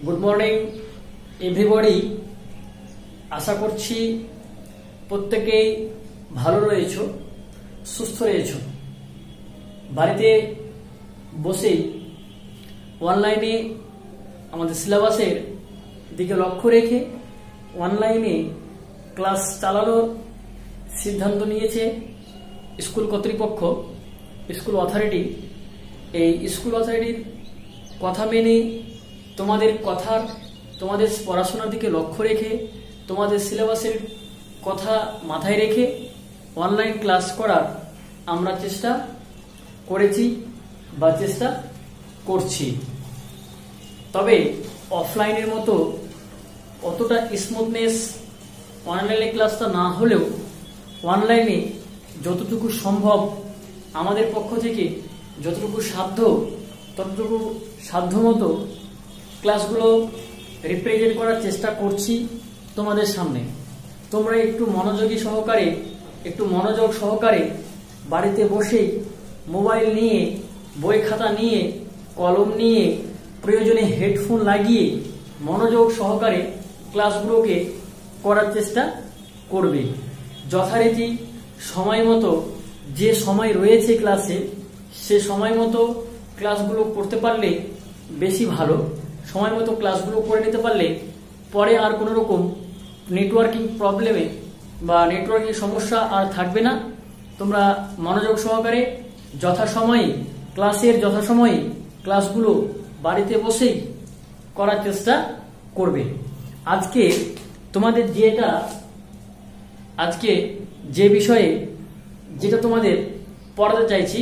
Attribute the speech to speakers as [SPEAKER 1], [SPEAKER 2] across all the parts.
[SPEAKER 1] Good morning everybody. আশা করছি প্রত্যেকেই ভালো রয়েছো, সুস্থ রয়েছো। বাড়িতে বসেই অনলাইনে আমাদের সিলেবাসের দিকে লক্ষ্য রেখে অনলাইনে ক্লাস চালানোর সিদ্ধান্ত নিয়েছে স্কুল কর্তৃপক্ষ, স্কুল অথরিটি। এই স্কুল অথরিটির কথা মেনে তোমাদের পড়াশোনার দিকে লক্ষ্য রেখে তোমাদের সিলেবাসের কথা মাথায় রেখে অনলাইন ক্লাস করার আমরা চেষ্টা করেছি বা চেষ্টা করছি। তবে অফলাইনের মতো অতটা স্মুথনেস অনলাইনে ক্লাসটা না হলেও অনলাইনে যতটুকু সম্ভব আমাদের পক্ষ থেকে যতটুকু ততটুকু সাধ্যমতো ক্লাসগুলো রিপ্রেজেন্ট করার চেষ্টা করছি তোমাদের সামনে। তোমরা একটু মনোযোগ সহকারে বাড়িতে বসেই মোবাইল নিয়ে, বই খাতা নিয়ে, কলম নিয়ে, প্রয়োজনে হেডফোন লাগিয়ে মনোযোগ সহকারে ক্লাসগুলোকে করার চেষ্টা করবে। যথারীতি সময় মতো, যে সময় রয়েছে ক্লাসে সে সময় মতো ক্লাসগুলো করতে পারলে বেশি ভালো। সময় মতো ক্লাসগুলো করে নিতে পারলে পরে আর কোনো রকম নেটওয়ার্কিং প্রবলেমে বা নেটওয়ার্কিং সমস্যা আর থাকবে না। তোমরা মনোযোগ সহকারে যথাসময়ে ক্লাসগুলো বাড়িতে বসেই করার চেষ্টা করবে। আজকে তোমাদের যে বিষয়ে যেটা তোমাদের পড়াতে চাইছি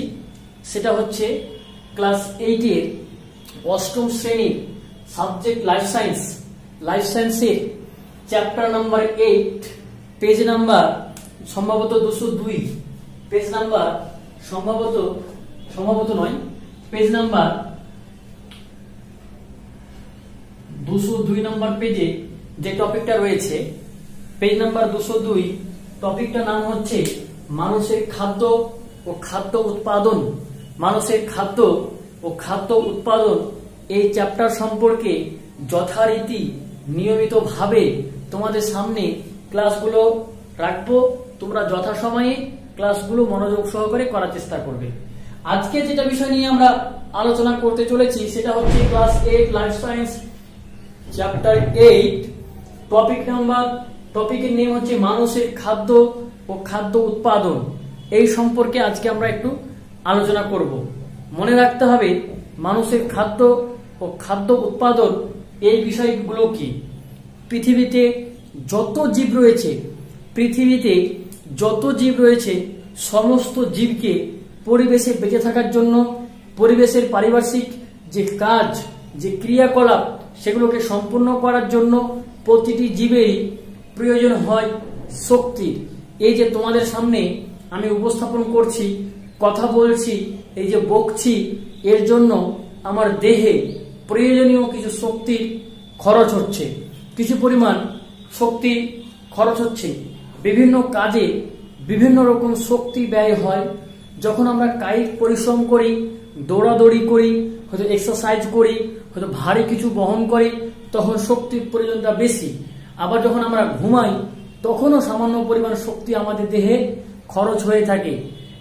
[SPEAKER 1] সেটা হচ্ছে ক্লাস 8-এর অষ্টম শ্রেণীর সাবজেক্ট লাইফ সায়েন্সের চ্যাপ্টার নাম্বার 8, পেজ নাম্বার সম্ভবত 202, পেজ নাম্বার সম্ভবত নয়, পেজ নাম্বার 202 নম্বর পেজে যে টপিকটা রয়েছে, পেজ নাম্বার 202, টপিকটার নাম হচ্ছে মানুষের খাদ্য ও খাদ্য উৎপাদন। মানুষের খাদ্য ও খাদ্য উৎপাদন এই চ্যাপ্টার সম্পর্কে যথারীতি নিয়মিতভাবে তোমাদের সামনে ক্লাসগুলো রাখবো। তোমরা যথাসময়ে ক্লাসগুলো মনোযোগ সহকারে করার চেষ্টা করবে। আজকে যেটা বিষয় নিয়ে আমরা আলোচনা করতে চলেছি সেটা হচ্ছে ক্লাস 8 লাইফ সায়েন্স চ্যাপ্টার 8, টপিকের নেম হচ্ছে মানুষের খাদ্য ও খাদ্য উৎপাদন। এই সম্পর্কে আজকে আমরা একটু আলোচনা করব। মনে রাখতে হবে মানুষের খাদ্য ও খাদ্য উৎপাদন এই বিষয়গুলো কি। পৃথিবীতে যত জীব রয়েছে সমস্ত জীবকে পরিবেশে বেঁচে থাকার জন্য, পরিবেশের পারিপার্শ্বিক যে কাজ, যে ক্রিয়াকলাপ সেগুলোকে সম্পূর্ণ করার জন্য প্রতিটি জীবেরই প্রয়োজন হয় শক্তির। এই যে তোমাদের সামনে আমি উপস্থাপন করছি, কথা বলছি, এই যে বকছি, এর জন্য আমার দেহে প্রয়োজনীয় কিছু শক্তির খরচ হচ্ছে, কিছু পরিমাণ শক্তি খরচ হচ্ছে। বিভিন্ন কাজে বিভিন্ন রকম শক্তি ব্যয় হয়। যখন আমরা কায়িক পরিশ্রম করি, দৌড়াদৌড়ি করি, হয়তো এক্সারসাইজ করি, হয়তো ভারী কিছু বহন করি, তখন শক্তির প্রয়োজনটা বেশি। আবার যখন আমরা ঘুমাই তখনও সামান্য পরিমাণ শক্তি আমাদের দেহে খরচ হয়ে থাকে।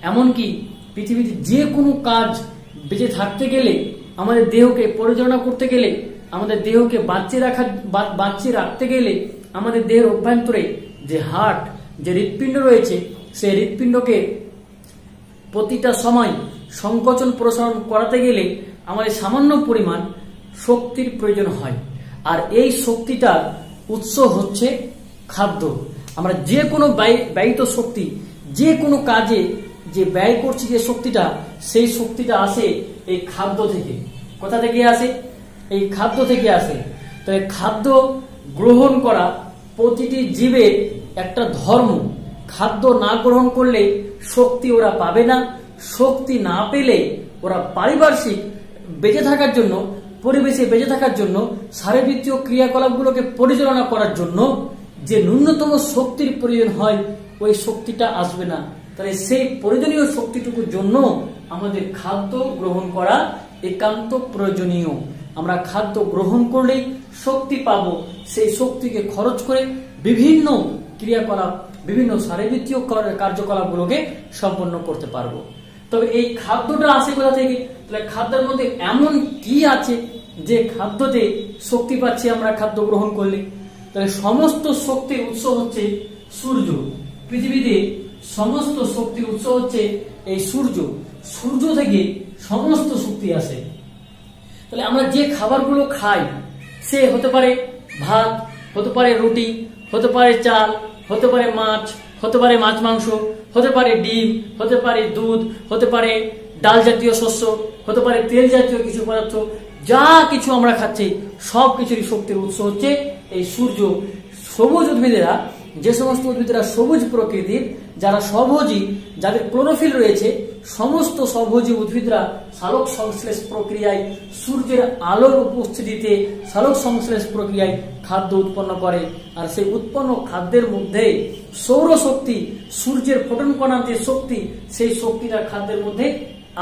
[SPEAKER 1] এমনকি পৃথিবীতে যে কোনো কাজ বেঁচে থাকতে গেলে, আমাদের দেহকে পরিচালনা করতে গেলে, আমাদের দেহকে বাঁচিয়ে রাখতে গেলে আমাদের দেহের অভ্যন্তরে যে হার্ট, যে হৃৎপিণ্ড রয়েছে, সেই হৃৎপিণ্ডকে প্রতিটা সময় সংকোচন প্রসারণ করাতে গেলে আমাদের সামান্য পরিমাণ শক্তির প্রয়োজন হয়। আর এই শক্তিটার উৎস হচ্ছে খাদ্য। আমরা যে কোনো ব্যয়িত শক্তি, যে কোনো কাজে যে ব্যয় করছি যে শক্তিটা, সেই শক্তিটা আসে এই খাদ্য থেকে। কোথা থেকে আসে? এই খাদ্য থেকে আসে। তো এই খাদ্য গ্রহণ করা প্রতিটি জীবের একটা ধর্ম। খাদ্য না গ্রহণ করলে শক্তি ওরা পাবে না। শক্তি না পেলে ওরা পারিপার্শ্বিক বেঁচে থাকার জন্য, পরিবেশে বেঁচে থাকার জন্য, শারীরবৃত্তীয় ক্রিয়াকলাপগুলোকে পরিচালনা করার জন্য যে ন্যূনতম শক্তির প্রয়োজন হয়, ওই শক্তিটা আসবে না। তাহলে সেই প্রয়োজনীয় শক্তিটুকুর জন্য আমাদের খাদ্য গ্রহণ করা একান্ত প্রয়োজনীয়। আমরা খাদ্য গ্রহণ করলেই শক্তি পাবো, সেই শক্তিকে খরচ করে বিভিন্ন ক্রিয়াকলাপ, বিভিন্ন শারীরবৃত্তীয় কার্যকলাপগুলোকে সম্পন্ন করতে পারবো। তবে এই খাদ্যটা আসে কোথা থেকে? তাহলে খাদ্যের মধ্যে এমন কি আছে যে খাদ্যতে শক্তি পাচ্ছি আমরা খাদ্য গ্রহণ করলে? তাহলে সমস্ত শক্তির উৎস হচ্ছে সূর্য। পৃথিবীতে সমস্ত শক্তির উৎস হচ্ছে এই সূর্য। সূর্য থেকে সমস্ত শক্তি আসে। তাহলে আমরা যে খাবারগুলো খাই, সে হতে পারে ভাত, হতে পারে রুটি, হতে পারে চাল, হতে পারে মাছ, হতে পারে মাছ মাংস, হতে পারে ডিম, হতে পারে দুধ, হতে পারে ডাল জাতীয় শস্য, হতে পারে তেল জাতীয় কিছু পদার্থ, যা কিছু আমরা খাচ্ছি সব কিছুরই শক্তির উৎস হচ্ছে এই সূর্য। সবুজ উদ্ভিদেরা, যে সমস্ত উদ্ভিদেরা সবুজ প্রকৃতির, যারা স্বভোজী, যাদের ক্লোরোফিল রয়েছে, সমস্ত স্বভোজী উদ্ভিদরা সালোক সংশ্লেষ প্রক্রিয়ায় সূর্যের আলোর উপস্থিতিতে সালোক সংশ্লেষ প্রক্রিয়ায় খাদ্য উৎপন্ন করে। আর সেই উৎপন্ন খাদ্যের মধ্যে সৌরশক্তি, সূর্যের ফোটন কণার যে শক্তি, সেই শক্তিটা খাদ্যের মধ্যে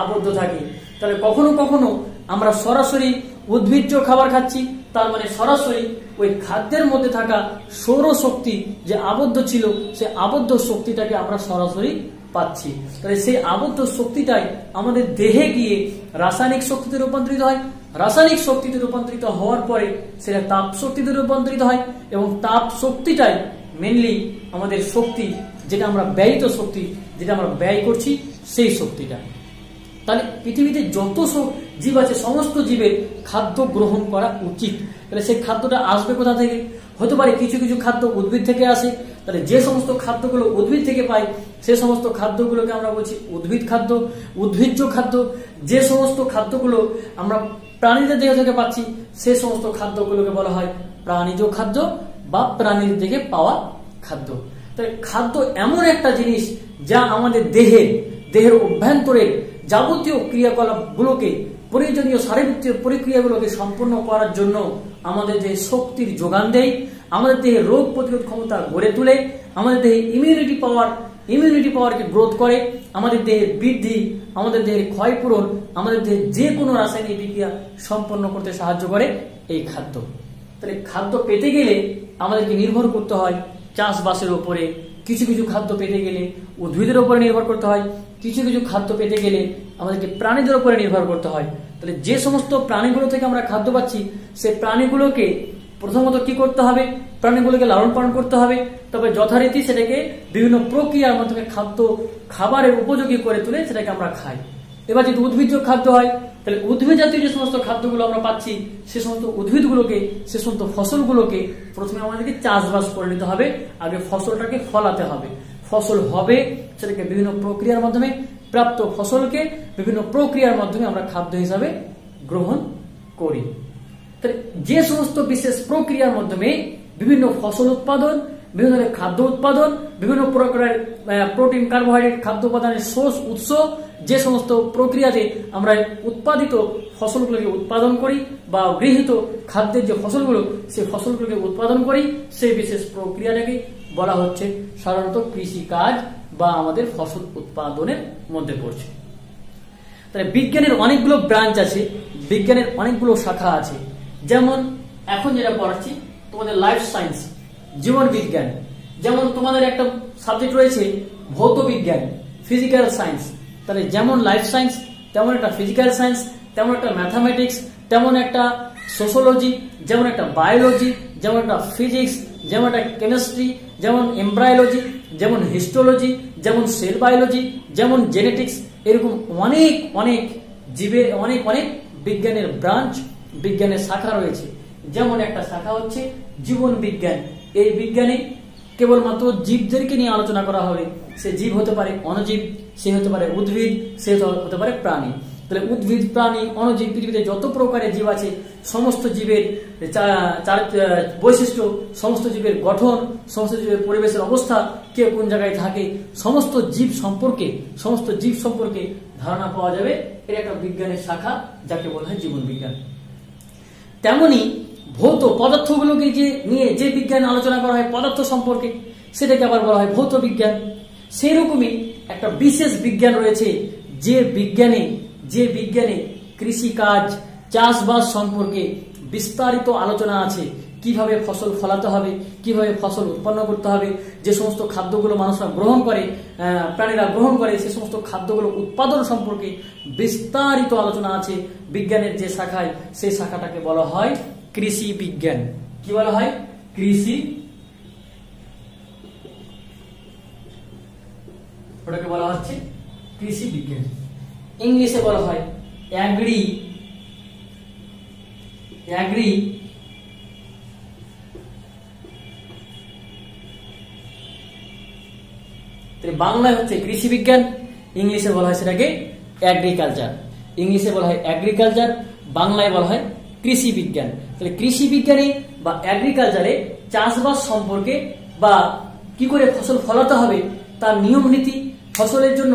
[SPEAKER 1] আবদ্ধ থাকে। তাহলে কখনো কখনো আমরা সরাসরি উদ্ভিজ্জ খাবার খাচ্ছি, তার মানে সরাসরি ওই খাদ্যের মধ্যে থাকা সৌরশক্তি যে আবদ্ধ ছিল, সেই আবদ্ধ শক্তিটাকে আমরা সরাসরি পাচ্ছি। তাহলে সেই আবদ্ধ শক্তিটাই আমাদের দেহে গিয়ে রাসায়নিক শক্তিতে রূপান্তরিত হয়। রাসায়নিক শক্তিতে রূপান্তরিত হওয়ার পরে সেটা তাপ শক্তিতে রূপান্তরিত হয়, এবং তাপ শক্তিটাই মেনলি আমাদের শক্তি, যেটা আমরা ব্যয়িত শক্তি, যেটা আমরা ব্যয় করছি, সেই শক্তিটা। তাহলে পৃথিবীতে যত জীব আছে, সমস্ত জীবের খাদ্য গ্রহণ করা উচিত। তাহলে সেই খাদ্যটা আসবে কোথা থেকে? হতে পারে কিছু কিছু খাদ্য উদ্ভিদ থেকে আসে। তাহলে যে সমস্ত খাদ্যগুলো উদ্ভিদ থেকে পাই, সে সমস্ত খাদ্যগুলোকে আমরা বলছি উদ্ভিদ খাদ্য, উদ্ভিজ্জ খাদ্য। যে সমস্ত খাদ্যগুলো আমরা প্রাণীদের দেহ থেকে পাচ্ছি, সে সমস্ত খাদ্যগুলোকে বলা হয় প্রাণীজ খাদ্য বা প্রাণীর থেকে পাওয়া খাদ্য। তাহলে খাদ্য এমন একটা জিনিস যা আমাদের দেহের অভ্যন্তরের যাবতীয় ক্রিয়াকলাপগুলোকে, প্রয়োজনীয় শারীরবৃত্তীয় প্রক্রিয়াগুলোকে সম্পন্ন করার জন্য আমাদের দেহে শক্তির যোগান দেয়, আমাদের দেহে রোগ প্রতিরোধ ক্ষমতা গড়ে তোলে, আমাদের দেহে ইমিউনিটি পাওয়ারকে গ্রোথ করে, আমাদের দেহের বৃদ্ধি, আমাদের দেহের ক্ষয়পূরণ, আমাদের দেহে যে কোনো রাসায়নিক বিক্রিয়া সম্পন্ন করতে সাহায্য করে এই খাদ্য। তাহলে খাদ্য পেতে গেলে আমাদেরকে নির্ভর করতে হয় চাষবাসের উপরে, কিছু কিছু খাদ্য পেতে গেলে উদ্ভিদের উপরে নির্ভর করতে হয়, কিছু কিছু খাদ্য পেতে গেলে আমাদেরকে প্রাণীদের উপরে নির্ভর করতে হয়। তাহলে যে সমস্ত প্রাণীগুলো থেকে আমরা খাদ্য পাচ্ছি, সেই প্রাণীগুলোকে প্রথমত কি করতে হবে? প্রাণীগুলোকে লালন পালন করতে হবে, তবে যথারীতি সেটাকে বিভিন্ন প্রক্রিয়ার মাধ্যমে খাবারের উপযোগী করে তুলে সেটাকে আমরা খাই। এবার যদি উদ্ভিজ্জ খাদ্য হয়, তাহলে উদ্ভিদ জাতীয় যে সমস্ত খাদ্যগুলো আমরা পাচ্ছি, সে সমস্ত উদ্ভিদগুলোকে, সে সমস্ত ফসলগুলোকে প্রথমে আমাদেরকে চাষবাস করে নিতে হবে। আগে ফসলটাকে ফলাতে হবে, ফসল হবে, সেটাকে বিভিন্ন প্রক্রিয়ার মাধ্যমে, প্রাপ্ত ফসলকে বিভিন্ন প্রক্রিয়ার মাধ্যমে আমরা খাদ্য হিসাবে গ্রহণ করি। তাহলে যে সমস্ত বিশেষ প্রক্রিয়ার মাধ্যমে বিভিন্ন ফসল উৎপাদন, বিভিন্ন ধরনের খাদ্য উৎপাদন, বিভিন্ন প্রকারের প্রোটিন, কার্বোহাইড্রেট খাদ্য উপাদানের সোর্স, উৎস, যে সমস্ত প্রক্রিয়াতে আমরা উৎপাদিত ফসলগুলোকে উৎপাদন করি বা গৃহীত খাদ্যের যে ফসলগুলো, সেই ফসলগুলোকে উৎপাদন করি, সেই বিশেষ প্রক্রিয়াটাকে বলা হচ্ছে সাধারণত কৃষিকাজ বা আমাদের ফসল উৎপাদনের মধ্যে পড়ছে। তাহলে বিজ্ঞানের অনেকগুলো ব্রাঞ্চ আছে, বিজ্ঞানের অনেকগুলো শাখা আছে। যেমন এখন যেটা পড়াচ্ছি তোমাদের লাইফ সায়েন্স, জীবন বিজ্ঞান। যেমন তোমাদের একটা সাবজেক্ট রয়েছে ভৌত বিজ্ঞান, ফিজিক্যাল সায়েন্স। তাহলে যেমন লাইফ সায়েন্স, তেমন একটা ফিজিক্যাল সায়েন্স, তেমন একটা ম্যাথামেটিক্স, তেমন একটা সোশিওলজি, যেমন একটা বায়োলজি, যেমন একটা ফিজিক্স, যেমন একটা কেমিস্ট্রি, যেমন এমব্রায়োলজি, যেমন হিস্টোলজি, যেমন সেল বায়োলজি, যেমন জেনেটিক্স। এরকম অনেক অনেক জীবের অনেক অনেক বিজ্ঞানের ব্রাঞ্চ, বিজ্ঞানের শাখা রয়েছে। যেমন একটা শাখা হচ্ছে জীবন বিজ্ঞান। এই বিজ্ঞানে কেবলমাত্র জীবদেরকে নিয়ে আলোচনা করা হবে। সে জীব হতে পারে অণুজীব, সে হতে পারে উদ্ভিদ, সে হতে পারে প্রাণী। তাহলে উদ্ভিদ, প্রাণী, অণুজীব, পৃথিবীতে যত প্রকারের জীব আছে, সমস্ত জীবের বৈশিষ্ট্য, সমস্ত জীবের গঠন, সমস্ত জীবের পরিবেশের অবস্থা, কে কোন জায়গায় থাকে, সমস্ত জীব সম্পর্কে ধারণা পাওয়া যাবে। এর একটা বিজ্ঞানের শাখা, যাকে বলা হয় জীবন বিজ্ঞান। তেমনি ভৌত পদার্থগুলোকে নিয়ে যে বিজ্ঞান আলোচনা করা হয় পদার্থ সম্পর্কে, সেটাকে আবার বলা হয় ভৌত বিজ্ঞান। সেরকমই একটা বিশেষ বিজ্ঞান রয়েছে যে বিজ্ঞানে কৃষিকাজ, চাষবাস সম্পর্কে বিস্তারিত আলোচনা আছে। কিভাবে ফসল ফলাতে হবে, কিভাবে ফসল উৎপন্ন করতে হবে, যে সমস্ত খাদ্যগুলো মানুষরা গ্রহণ করে, প্রাণীরা গ্রহণ করে, সে সমস্ত খাদ্যগুলো উৎপাদন সম্পর্কে বিস্তারিত আলোচনা আছে বিজ্ঞানের যে শাখায়, সেই শাখাটাকে বলা হয় কৃষি বিজ্ঞান। কি বলা হয়? কৃষি, ওটাকে বলা হচ্ছে কৃষি বিজ্ঞান। ইংলিশে বলা হয় অ্যাগ্রি বাংলায় হচ্ছে কৃষি বিজ্ঞান, ইংলিশে বলা হয় সেটাকে এগ্রিকালচার। ইংলিশে বলা হয় এগ্রিকালচার, বাংলায় বলা হয় কৃষি বিজ্ঞান। তাহলে কৃষি বিজ্ঞানে বা এগ্রিকালচারে চাষবাস সম্পর্কে বা কি করে ফসল ফলাতে হবে তার নিয়ম নীতি, ফসলের জন্য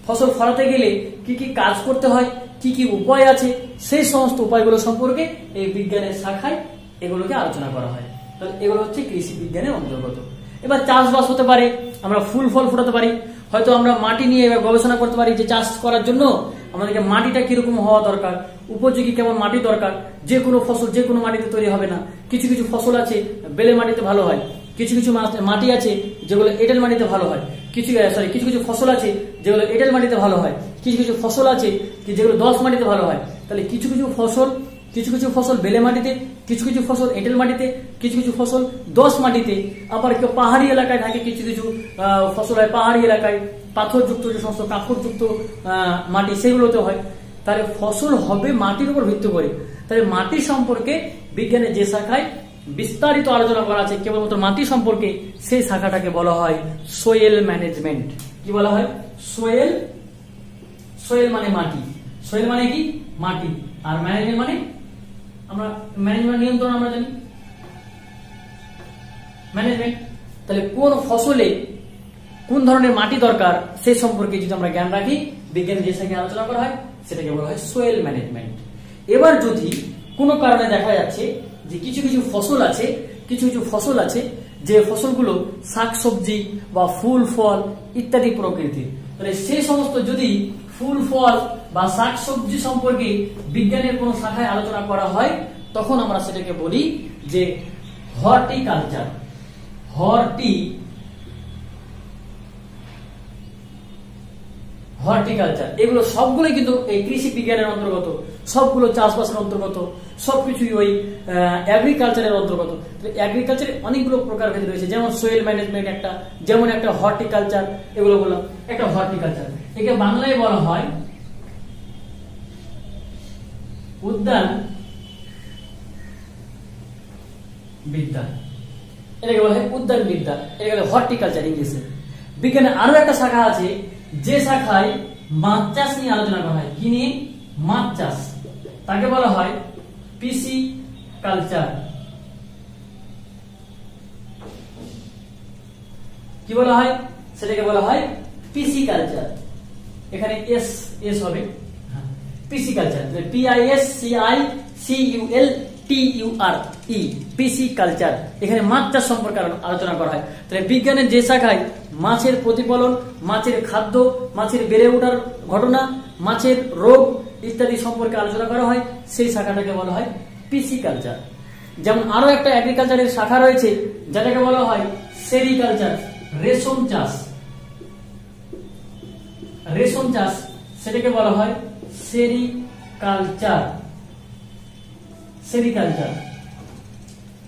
[SPEAKER 1] ফসল ফলাতে গেলে কি কি কাজ করতে হয়, কি কি উপায় আছে, সেই সমস্ত উপায়গুলো সম্পর্কে এই বিজ্ঞানের শাখায় এগুলোকে আলোচনা করা হয়। তাহলে এগুলো হচ্ছে কৃষি বিজ্ঞানের অন্তর্গত। এবার চাষবাস হতে পারে, আমরা ফুল ফল ফোটাতে পারি, হয়তো আমরা মাটি নিয়ে এবার গবেষণা করতে পারি যে চাষ করার জন্য আমাদেরকে মাটিটা কিরকম হওয়া দরকার, উপযোগী কেমন মাটি দরকার। যে কোনো ফসল যে কোনো মাটিতে তৈরি হবে না। কিছু কিছু ফসল আছে বেলে মাটিতে ভালো হয়, কিছু কিছু মাটি আছে যেগুলো এঁটেল মাটিতে ভালো হয়, কিছু কিছু ফসল আছে যেগুলো এঁটেল মাটিতে ভালো হয়, কিছু কিছু ফসল আছে যেগুলো দোআঁশ মাটিতে ভালো হয়। তাহলে কিছু কিছু ফসল বেলে মাটিতে, কিছু কিছু ফসল এঁটেল মাটিতে, কিছু কিছু ফসল দোআঁশ মাটিতে, আবার কেউ পাহাড়ি এলাকায় থাকে, কিছু কিছু ফসল হয় পাহাড়ি এলাকায়, পাথরযুক্ত যে সমস্ত কাঁকড়যুক্ত মাটি সেগুলোতে হয়। তাহলে ফসল হবে মাটির উপর ভিত্তি করে। তাহলে মাটি সম্পর্কে বিজ্ঞানের যে শাখায় বিস্তারিত আলোচনা করা আছে কেবলমাত্র মাটি সম্পর্কে, সেই শাখাটাকে বলা হয় সোয়েল ম্যানেজমেন্ট। কি বলা হয়? সোয়েল মানে মাটি, সোয়েল মানে কি? মাটি। আর ম্যানেজমেন্ট মানে আমরা ম্যানেজমেন্ট নিয়ন্ত্রণ আমরা জানি ম্যানেজমেন্ট। তাহলে কোন ফসলে কোন ধরনের মাটি দরকার সেই সম্পর্কে যদি আমরা জ্ঞান রাখি, বিজ্ঞানের যে শাখায় আলোচনা করা হয় সেটাকে বলা হয় সোয়েল ম্যানেজমেন্ট। এবার যদি কোনো কারণে দেখা যাচ্ছে যে কিছু কিছু ফসল আছে যে ফসলগুলো শাকসবজি বা ফুল ফল ইত্যাদি প্রকৃতির, তাহলে সেই সমস্ত যদি ফুল ফল বা শাকসবজি সম্পর্কে বিজ্ঞানের কোন শাখায় আলোচনা করা হয়, তখন আমরা সেটাকে বলি যে হর্টিকালচার। হর্টিকালচার এগুলো সবগুলোই কিন্তু এই কৃষি বিজ্ঞানের অন্তর্গত, সবগুলো চাষবাসের অন্তর্গত, সবকিছুই ওই এগ্রিকালচারের অন্তর্গত। এগ্রিকালচারে অনেকগুলো প্রকারভেদ রয়েছে, যেমন সোয়েল ম্যানেজমেন্ট একটা, যেমন একটা হর্টিকালচার, এগুলো বললাম একটা হর্টিকালচার। একে বাংলায় বলা হয় উদ্যান বিদ্যা, এটাকে বলা হয় উদ্যান বিদ্যা, এটাকে বলা হয় হর্টিকালচার ইংলিশে। বিজ্ঞানের আরো একটা শাখা আছে যে শাখায় মাছ চাষ নিয়ে আলোচনা করা হয়। কি নিয়ে? মাছ চাষ। তাকে বলা হয় পিসিকালচার। কি বলা হয়? সেটাকে বলা হয় পিসিকালচার। এখানে এস হবে, পিসিকালচার, PISCICULTURE, পিসিকালচার। এখানে মাছ চাষ সম্পর্কে আলোচনা করা হয়। তাহলে বিজ্ঞানের যে শাখায় মাছের প্রতিপালন, মাছের খাদ্য, মাছের বেড়ে ওঠার ঘটনা, মাছের রোগ ইত্যাদি সম্পর্কে আলোচনা করা হয়, সেই শাখাটাকে বলা হয় পিসিকালচার। যেমন আরো একটা এগ্রিকালচারের শাখা রয়েছে যেটাকে বলা হয় সেরিকালচার, রেশম চাষ। সেটাকে বলা হয় সেরিকালচার।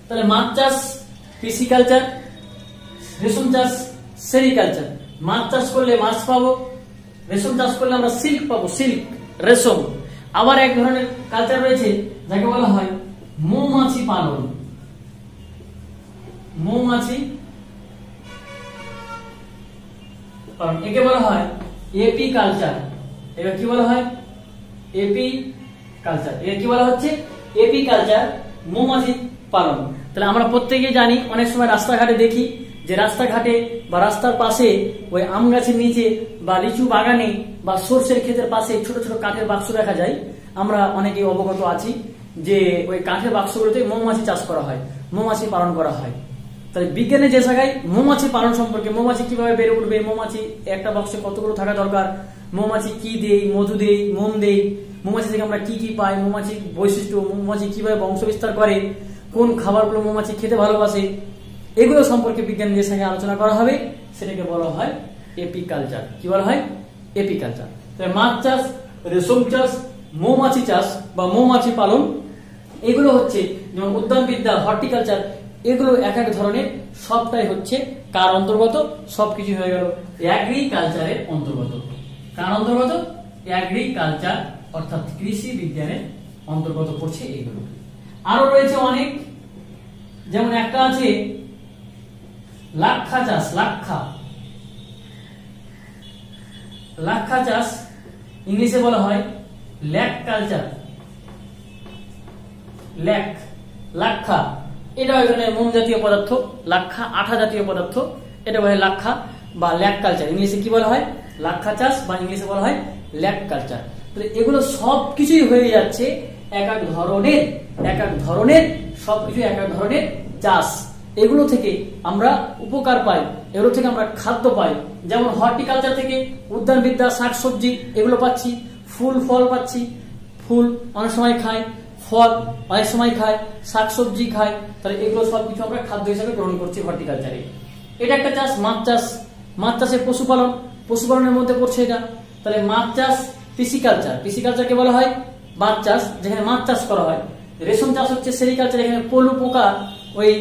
[SPEAKER 1] তাহলে মাছ চাষ পিসিকালচার, রেশম চাষ সেরিকালচার। মাছ চাষ করলে মাছ পাবো, রেশম চাষ করলে আমরা সিল্ক পাবো, সিল্ক রেশম। আবার এক ধরনের কালচার রয়েছে যাকে বলা হয় মৌমাছি পালন। একে বলা হয় এপিকালচার। এবার কি বলা হয়? এপিকালচার। এর কি বলা হচ্ছে? এপিকালচার, মৌমাছি পালন। তাহলে আমরা প্রত্যেকে জানি, অনেক সময় রাস্তাঘাটে দেখি যে রাস্তাঘাটে বা রাস্তার পাশে ওই আম গাছের নিচে বা লিচু বাগানে বা সরষের ক্ষেতের পাশে ছোট ছোট কাঠের বাক্স দেখা যায়। আমরা অনেকে অবগত আছি যে ওই কাঠের বাক্সগুলোতে মৌমাছি চাষ করা হয়, মৌমাছি পালন করা হয়। তাহলে বিজ্ঞানের যে জায়গায় মৌমাছি পালন সম্পর্কে, মৌমাছি কিভাবে বেড়ে উঠবে, মৌমাছি একটা বাক্সে কতগুলো থাকা দরকার, মৌমাছি কি দেয়, মধু দেয়, মোম দেয়, মৌমাছি থেকে আমরা কি কি পাই, মৌমাছির বৈশিষ্ট্য, মৌমাছি কিভাবে বংশ বিস্তার করে, কোন খাবারগুলো মৌমাছি খেতে ভালোবাসে, এগুলো সম্পর্কে বিজ্ঞানীদের সঙ্গে আলোচনা করা হবে। সেটাকে বলা হয় এপিকালচার। কি বলা হয়? এপিকালচার। তাহলে মাছ চাষ, রেশম চাষ, মৌমাছি চাষ বা মৌমাছি পালন, এগুলো হচ্ছে যেমন উদ্যানবিদ্যা, হর্টিকালচার, এগুলো এক এক ধরনের, সবটাই হচ্ছে কার অন্তর্গত? সবকিছু হয়ে গেল এগ্রিকালচারের অন্তর্গত। কার অন্তর্গত? এগ্রিকালচার অর্থাৎ কৃষি বিজ্ঞানের অন্তর্গত পড়ছে এগুলো। আরো রয়েছে অনেক, যেমন একটা আছে লাক্ষা চাষ। লাক্ষা চাষ ইংলিশে বলা হয় ল্যাক কালচার। লাক্ষা এটা এখানে মোম জাতীয় পদার্থ, লাক্ষা আঠা জাতীয় পদার্থ, এটা বলা হয় লাক্ষা বা ল্যাক কালচার। ইংলিশে কি বলা হয়? লাক্ষা চাষ বা ইংলিশে বলা হয় ল্যাক কালচার। এগুলো সবকিছুই হয়ে যাচ্ছে এক এক ধরনের সবকিছু এক এক ধরনের চাষ। এগুলো থেকে আমরা উপকার পাই, এগুলো থেকে আমরা খাদ্য পাই। যেমন হর্টিকালচার থেকে উদ্যানবিদ্যা, শাকসবজি এগুলো পাচ্ছি, ফুল ফল পাচ্ছি। ফুল অনেক সময় খাই, ফল অনেক সময় খায়, শাকসবজি খায়, তাহলে এগুলো সবকিছু আমরা খাদ্য হিসেবে গ্রহণ করছি হর্টিকালচারে। এটা একটা চাষ। মাছ চাষে পশুপালনের মধ্যে পড়ছে এটা। তাহলে মাছ চাষ পিসিকালচারকে বলা হয় মাছ চাষ, যেখানে মাছ চাষ করা হয়। রেশম চাষ হচ্ছে সেরিকালচার, এখানে পলু পোকা ওই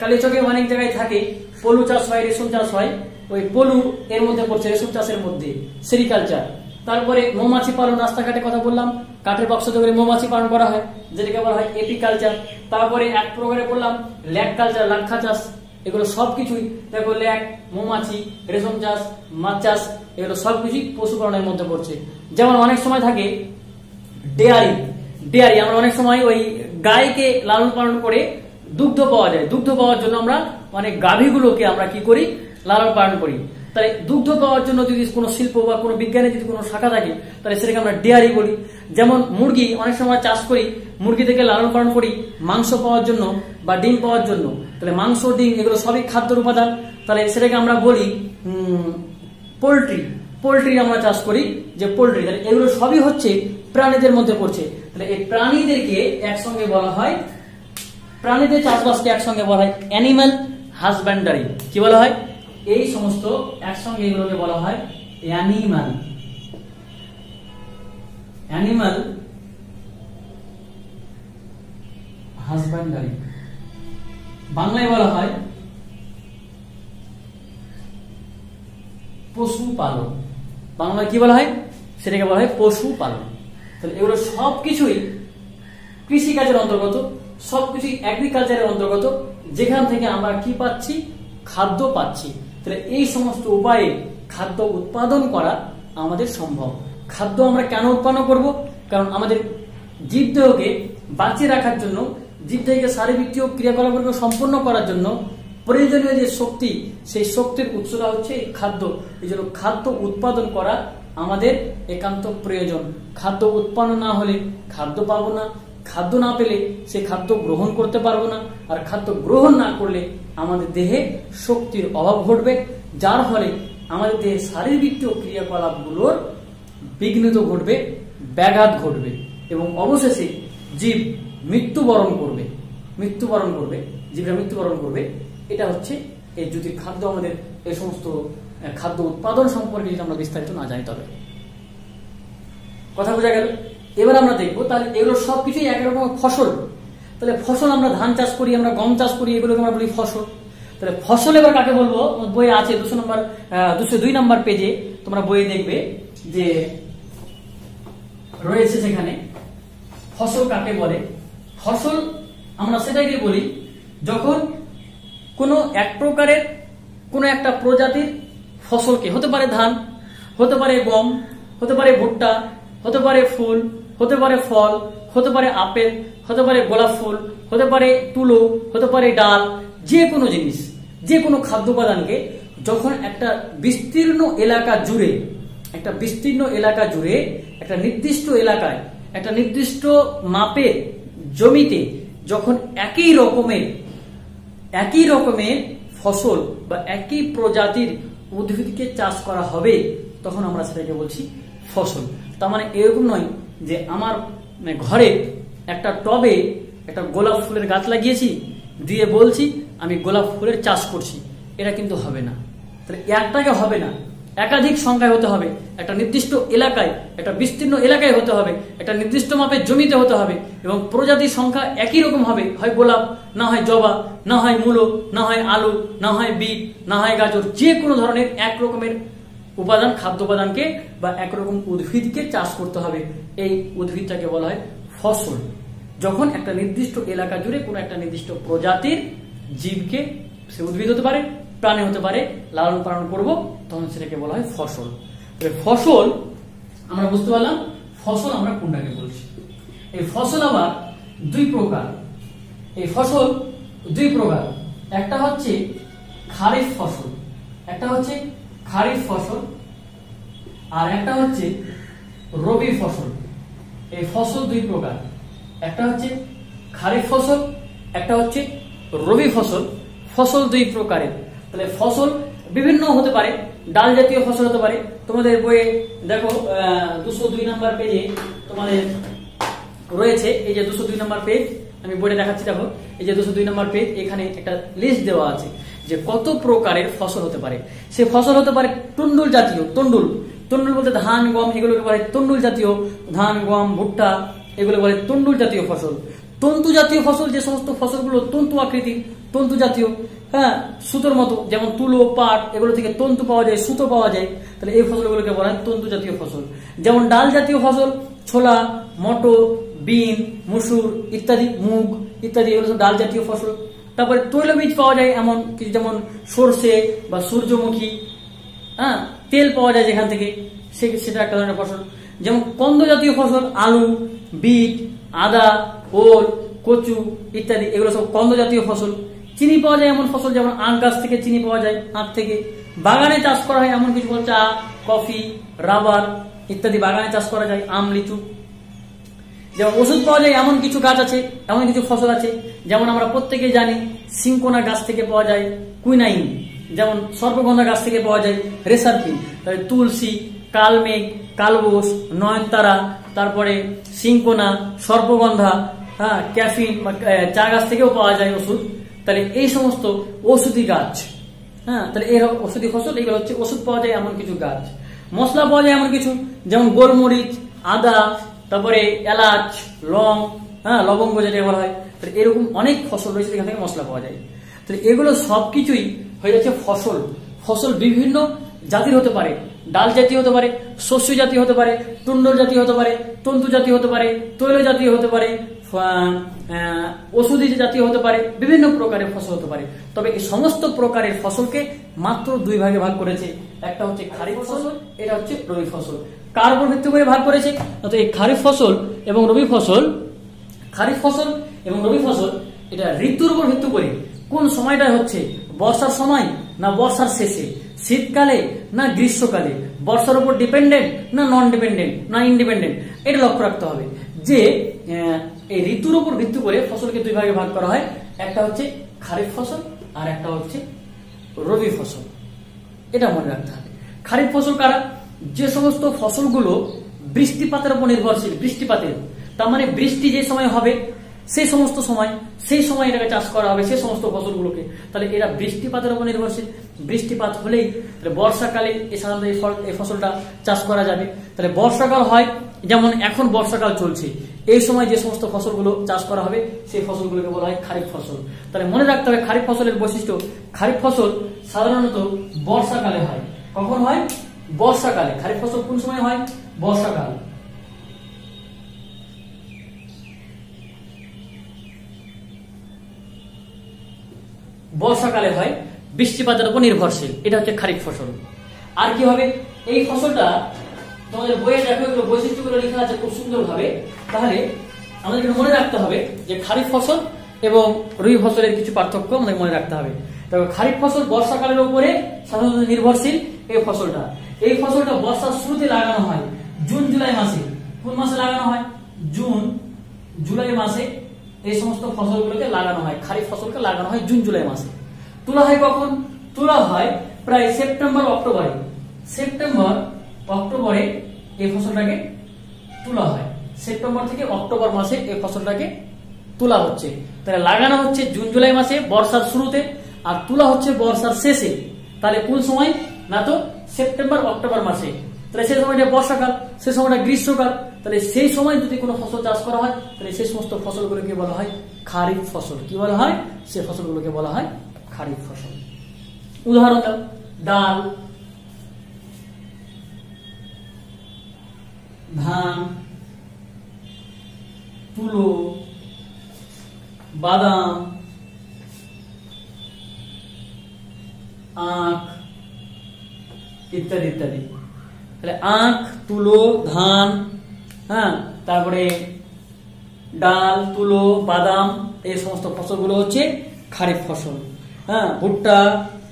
[SPEAKER 1] কালীচকে অনেক জায়গায় থাকে, পলু চাষ হয়, রেশম চাষ হয়, ওই পলু এর মধ্যে পড়ছে, রেশম চাষের মধ্যে, সেরিকালচার। তারপরে মৌমাছি পালন, রাস্তাঘাটে কথা বললাম, কাঠের বাক্স করে মৌমাছি পালন করা হয়, যেটাকে বলা হয় এপিকালচার। তারপরে এক প্রকারে বললাম ল্যাক কালচার, লাক্ষা চাষ। এগুলো সবকিছুই দেখো, ল্যাক, মৌমাছি, রেশম চাষ, মাছ চাষ, এগুলো সবকিছুই পশুপালনের মধ্যে পড়ছে। যেমন অনেক সময় থাকে ডেয়ারি, আমরা অনেক সময় ওই গাইকে লালন পালন করে দুগ্ধ পাওয়া যায়। দুগ্ধ পাওয়ার জন্য আমরা অনেক গাভীগুলোকে আমরা কি করি? লালন পালন করি। তাহলে দুগ্ধ পাওয়ার জন্য যদি কোনো শিল্প বা কোনো বিজ্ঞানের যদি কোনো শাখা থাকে, তাহলে সেটাকে আমরা ডেয়ারি বলি। যেমন মুরগি অনেক সময় চাষ করি, মুরগি থেকে লালন পালন করি মাংস পাওয়ার জন্য বা ডিম পাওয়ার জন্য। তাহলে মাংস, ডিম এগুলো সবই খাদ্যের উপাদান। তাহলে সেটাকে আমরা বলি পোল্ট্রি আমরা চাষ করি যে পোল্ট্রি। তাহলে এগুলো সবই হচ্ছে প্রাণীদের মধ্যে পড়ছে। তাহলে এই প্রাণীদেরকে একসঙ্গে বলা হয়, প্রাণীদের চাষবাসকে একসঙ্গে বলা হয় অ্যানিম্যাল হাজব্যান্ডারি। কি বলা হয়? এই সমস্ত একসঙ্গে এগুলোকে বলা হয় অ্যানিম্যাল হাজব্যান্ডারি। বাংলায় বলা হয় পশুপালন। বাংলায় কি বলা হয়? সেটাকে বলা হয় পশুপালন। তাহলে এগুলো সবকিছুই কৃষিকাজের অন্তর্গত, সবকিছুই এগ্রিকালচারের অন্তর্গত, যেখান থেকে আমরা কি পাচ্ছি? খাদ্য পাচ্ছি। তাহলে এই সমস্ত উপায়ে খাদ্য উৎপাদন করা আমাদের সম্ভব। খাদ্য আমরা কেন উৎপন্ন করব? কারণ আমাদের জীবদেহকে বাঁচিয়ে রাখার জন্য, জীবদেহকে শারীরবৃত্তীয় ক্রিয়াকলাপগুলো সম্পন্ন করার জন্য প্রয়োজনীয় যে শক্তি, সেই শক্তির উৎসটা হচ্ছে এই খাদ্য। এই জন্য খাদ্য উৎপাদন করা আমাদের একান্ত প্রয়োজন। খাদ্য উৎপন্ন না হলে খাদ্য পাবো না, খাদ্য না পেলে সে খাদ্য গ্রহণ করতে পারবো না, আর খাদ্য গ্রহণ না করলে আমাদের দেহে শক্তির অভাব ঘটবে, যার ফলে আমাদের দেহে শারীরবৃত্তীয় ক্রিয়াকলাপগুলোর বিঘ্নিত ঘটবে, ব্যাঘাত ঘটবে এবং অবশেষে জীব মৃত্যুবরণ করবে। জীবরা মৃত্যুবরণ করবে। এটা হচ্ছে এই যদি খাদ্য আমাদের এই সমস্ত খাদ্য উৎপাদন সম্পর্কে যদি আমরা বিস্তারিত না জানি তবে। কথা বোঝা গেল? এবার আমরা দেখবো তাহলে এগুলো সবকিছুই একরকম ফসল। তাহলে ফসল আমরা ধান চাষ করি, আমরা গম চাষ করি, এগুলোকে আমরা বলি ফসল। তাহলে ফসল এবার কাকে বলবো? বইয়ে আছে 202 নম্বর পেজে তোমরা বইয়ে দেখবে যে রয়েছে সেখানে ফসল কাকে বলে। ফসল আমরা সেটাকে বলি যখন কোনো এক প্রকারের কোনো একটা প্রজাতির ফসলকে, হতে পারে ধান, হতে পারে গম, হতে পারে ভুট্টা, হতে পারে ফুল, হতে পারে ফল, হতে পারে আপেল, হতে পারে গোলাপ ফুল, হতে পারে তুলো, হতে পারে ডাল, যে কোনো জিনিস, যে কোনো খাদ্য উপাদানকে যখন একটা বিস্তীর্ণ এলাকা জুড়ে একটা নির্দিষ্ট এলাকায়, একটা নির্দিষ্ট মাপের জমিতে যখন একই রকমের ফসল বা একই প্রজাতির উদ্ভিদকে চাষ করা হবে, তখন আমরা সেটাকে বলছি ফসল। তার মানে এরকম নয় যে আমার ঘরে একটা টবে একটা গোলাপ ফুলের গাছ লাগিয়েছি, দিয়ে বলছি আমি গোলাপ ফুলের চাষ করছি, এটা কিন্তু হবে না। তাহলে একটাকে হবে না, একাধিক সংখ্যায় হতে হবে, একটা নির্দিষ্ট এলাকায়, একটা বিস্তীর্ণ এলাকায় হতে হবে, একটা নির্দিষ্ট মাপের জমিতে হতে হবে, এবং প্রজাতির সংখ্যা একই রকম হবে, হয় গোলাপ, না হয় জবা, না হয় মূলো, না হয় আলু, না হয় বিট, না হয় গাজর, যে কোনো ধরনের এক রকমের উপাদান, খাদ্য উপাদানকে বা একরকম উদ্ভিদকে চাষ করতে হবে। এই উদ্ভিদটাকে বলা হয় ফসল। যখন একটা নির্দিষ্ট এলাকা জুড়ে কোনো একটা নির্দিষ্ট প্রজাতির জীবকে, সে উদ্ভিদ হতে পারে, প্রাণী হতে পারে, লালন পালন করব, তখন সেটাকে বলা হয় ফসল। ফসল আমরা বুঝতে পারলাম, ফসল আমরা কোনটাকে বলছি। এই ফসল আবার দুই প্রকার। এই ফসল দুই প্রকার, একটা হচ্ছে খারিফ ফসল, একটা হচ্ছে খারিফ ফসল, আর একটা হচ্ছে রবি ফসল। এই ফসল দুই প্রকার, একটা হচ্ছে খারিফ ফসল, একটা হচ্ছে রবি ফসল। ফসল দুই প্রকারের। তাহলে ফসল বিভিন্ন হতে পারে, ডাল জাতীয় ফসল হতে পারে। তোমাদের বইয়ে দেখো 202 নম্বর পেজে তোমাদের রয়েছে, এই যে 202 নম্বর পেজ, আমি বইটা দেখাচ্ছি, দেখো এই যে 202 নম্বর পেজ, এখানে একটা লিস্ট দেওয়া আছে যে কত প্রকারের ফসল হতে পারে। সে ফসল হতে পারে টুন্ডুল জাতীয়, তন্ডুল, তন্ডুল বলতে ধান গম, এগুলোকে বলে তন্ডুল জাতীয়, ধান গম ভুট্টা এগুলো বলে তন্ডুল জাতীয় ফসল। তন্তু জাতীয় ফসল, যে সমস্ত ফসলগুলো তন্তু আকৃতির, তন্তু জাতীয়, হ্যাঁ, সুতোর মতো, যেমন তুলো, পাট, এগুলো থেকে তন্তু পাওয়া যায়, সুতো পাওয়া যায়, তাহলে এই ফসলগুলোকে বলা হয় তন্তু জাতীয় ফসল। যেমন ডাল জাতীয় ফসল, ছোলা, মটর, বিন, মসুর ইত্যাদি, মুগ ইত্যাদি, এগুলো সব ডাল জাতীয় ফসল। তারপরে তৈলবীজ পাওয়া যায় এমন কিছু, যেমন সর্ষে বা সূর্যমুখী, হ্যাঁ, তেল পাওয়া যায় যেখান থেকে, সেটা একটা ধরনের ফসল। যেমন কন্দ জাতীয় ফসল, আলু, বিট, আদা, ওল, কচু ইত্যাদি, এগুলো সব কন্দ জাতীয় ফসল। চিনি পাওয়া যায় এমন ফসল, যেমন আখ গাছ থেকে চিনি পাওয়া যায়, আখ থেকে। বাগানে চাষ করা হয় এমন কিছু, চা, কফি, রাবার ইত্যাদি বাগানে চাষ করা যায়, আম, লিচু। যেমন ওষুধ পাওয়া যায় এমন কিছু গাছ আছে, এমন কিছু ফসল আছে, যেমন আমরা প্রত্যেকে জানি সিঙ্কোনা গাছ থেকে পাওয়া যায় কুইনাইন, যেমন সর্পগন্ধা গাছ থেকে পাওয়া যায় রেসারপিন। তাহলে তুলসী, কালমেঘ, কালবোস, নয়নতারা, তারপরে সিঙ্কোনা, সর্পগন্ধা, হ্যাঁ, ক্যাফিন, চা গাছ থেকেও পাওয়া যায় ওষুধ। তাহলে এই সমস্ত ঔষধি গাছ, হ্যাঁ, তাহলে এই ঔষধি ফসল, এগুলো হচ্ছে ওষুধ পাওয়া যায় এমন কিছু গাছ। মশলা পাওয়া যায় এমন কিছু, যেমন গোলমরিচ, আদা, তারপরে এলাচ, লং, হ্যাঁ, লবঙ্গ যেটা বলা হয়। তাহলে এরকম অনেক ফসল রয়েছে যেখান থেকে মশলা পাওয়া যায়। তাহলে এগুলো সবকিছুই হয়ে যাচ্ছে ফসল। ফসল বিভিন্ন জাতির হতে পারে, ডাল জাতীয় হতে পারে, শস্য জাতীয় হতে পারে, টুন্ডল জাতীয় হতে পারে, তন্তু জাতীয় হতে পারে, তৈল জাতীয় হতে পারে, ওষুধি জাতীয় হতে পারে, বিভিন্ন প্রকারের ফসল হতে পারে। তবে এই সমস্ত প্রকারের ফসলকে মাত্র দুই ভাগে ভাগ করেছে, একটা হচ্ছে খারিফ ফসল, এটা হচ্ছে রবি ফসল। কার উপর ভিত্তি করে ভাগ করেছে? এই খারিফ ফসল এবং রবি ফসল, খারিফ ফসল এবং রবি ফসল এটা ঋতুর উপর ভিত্তি করে, কোন সময়টা হচ্ছে, বর্ষার সময় না বর্ষার শেষে, শীতকালে না গ্রীষ্মকালে, বর্ষার উপর ডিপেন্ডেন্ট না নন ডিপেন্ডেন্ট না ইন্ডিপেন্ডেন্ট, এটা লক্ষ্য রাখতে হবে যে এই ঋতুর উপর ভিত্তি করে ফসলকে দুই ভাগে ভাগ করা হয়, একটা হচ্ছে খারিফ ফসল আর একটা হচ্ছে রবি ফসল। এটা মনে রাখতে হবে। খারিফ ফসল কারা? যে সমস্ত ফসলগুলো বৃষ্টিপাতের উপর নির্ভরশীল, বৃষ্টিপাতের, তার মানে বৃষ্টি যে সময় হবে সেই সমস্ত সময়, সেই সময় এটাকে চাষ করা হবে, সেই সমস্ত ফসলগুলোকে। তাহলে এরা বৃষ্টিপাতের উপর নির্ভরশীল। বৃষ্টিপাত হলেই বর্ষাকালে সাধারণত এই ফসলটা চাষ করা যাবে। তাহলে বর্ষাকাল হয়, যেমন এখন বর্ষাকাল চলছে, এই সময় যে সমস্ত ফসলগুলো চাষ করা হবে সেই ফসলগুলোকে বলা হয় খারিফ ফসল। তাহলে মনে রাখতে হবে খারিফ ফসলের বৈশিষ্ট্য, খারিফ ফসল সাধারণত বর্ষাকালে হয়। কখন হয়? বর্ষাকালে। খারিফ ফসল কোন সময় হয়? বর্ষাকাল। বর্ষাকালে হয়, বৃষ্টিপাতের উপর নির্ভরশীল, এটা হচ্ছে খারিফ ফসল। আর কি হবে? এই ফসলটা তোমাদের বইয়ে দেখো, এগুলো বৈশিষ্ট্যগুলো লেখা আছে খুব সুন্দর ভাবে। তাহলে আমাদের মনে রাখতে হবে যে খারিফ ফসল এবং রবি ফসলের কিছু পার্থক্য আমাদের মনে রাখতে হবে। তবে খারিফ ফসল বর্ষাকালের উপরে সাধারণত নির্ভরশীল এই ফসলটা। এই ফসলটা বর্ষার শুরুতে লাগানো হয়, জুন জুলাই মাসে। কোন মাসে লাগানো হয়? জুন জুলাই মাসে এই সমস্ত ফসলগুলোকে লাগানো হয়। খারিফ ফসলকে লাগানো হয় জুন জুলাই মাসে। তোলা হয় কখন? তোলা হয় প্রায় সেপ্টেম্বর অক্টোবরে। সেপ্টেম্বর অক্টোবরে এই ফসলটাকে তোলা হয়। সেপ্টেম্বর থেকে অক্টোবর মাসে এই ফসলটাকে তোলা হচ্ছে। তাহলে লাগানো হচ্ছে জুন জুলাই মাসে বর্ষার শুরুতে, আর তোলা হচ্ছে বর্ষার শেষে। তাহলে কোন সময় না, তো সেপ্টেম্বর অক্টোবর মাসে। তাহলে সেই সময়টা বর্ষাকাল, সেই সময়টা গ্রীষ্মকাল। তাহলে সেই সময় যদি কোনো ফসল চাষ করা হয় তাহলে সেই সমস্ত ফসলগুলোকে বলা হয় খারিফ ফসল। কি বলা হয়? সেই ফসলগুলোকে বলা হয় খারিফ ফসল। উদাহরণ দাও। ডাল, ধান, তুলো, বাদাম, আখ ইত্যাদি ইত্যাদি। তাহলে আখ, তুলো, ধান, হ্যাঁ, তারপরে ডাল, তুলো, বাদাম, এই সমস্ত ফসলগুলো হচ্ছে খারিফ ফসল। হ্যাঁ, ভুট্টা,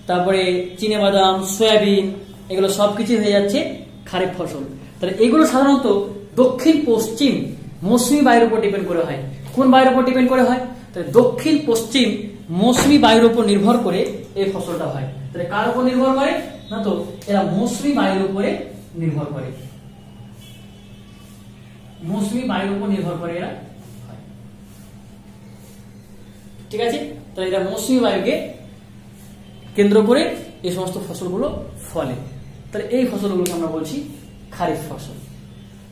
[SPEAKER 1] তারপরে চিনে বাদাম, সয়াবিন, এগুলো সবকিছু হয়ে যাচ্ছে খারিফ ফসল। তাহলে এগুলো সাধারণত দক্ষিণ পশ্চিম মৌসুমী বায়ুর উপর ডিপেন্ড করে হয়। কোন বায়ুর উপর ডিপেন্ড করে হয়? তাহলে দক্ষিণ পশ্চিম মৌসুমী বায়ুর উপর নির্ভর করে এই ফসলটা হয়। তাহলে কার উপর নির্ভর করে না, তো এরা মৌসুমী বায়ুর উপরে নির্ভর করে। মৌসুমী বায়ুর উপর নির্ভর করে এরা হয়। ঠিক আছে? তাহলে এরা মৌসুমী বায়ুকে কেন্দ্র করে এই সমস্ত ফসলগুলো ফলে। তাহলে এই ফসলগুলোকে আমরা বলছি খারিফ ফসল।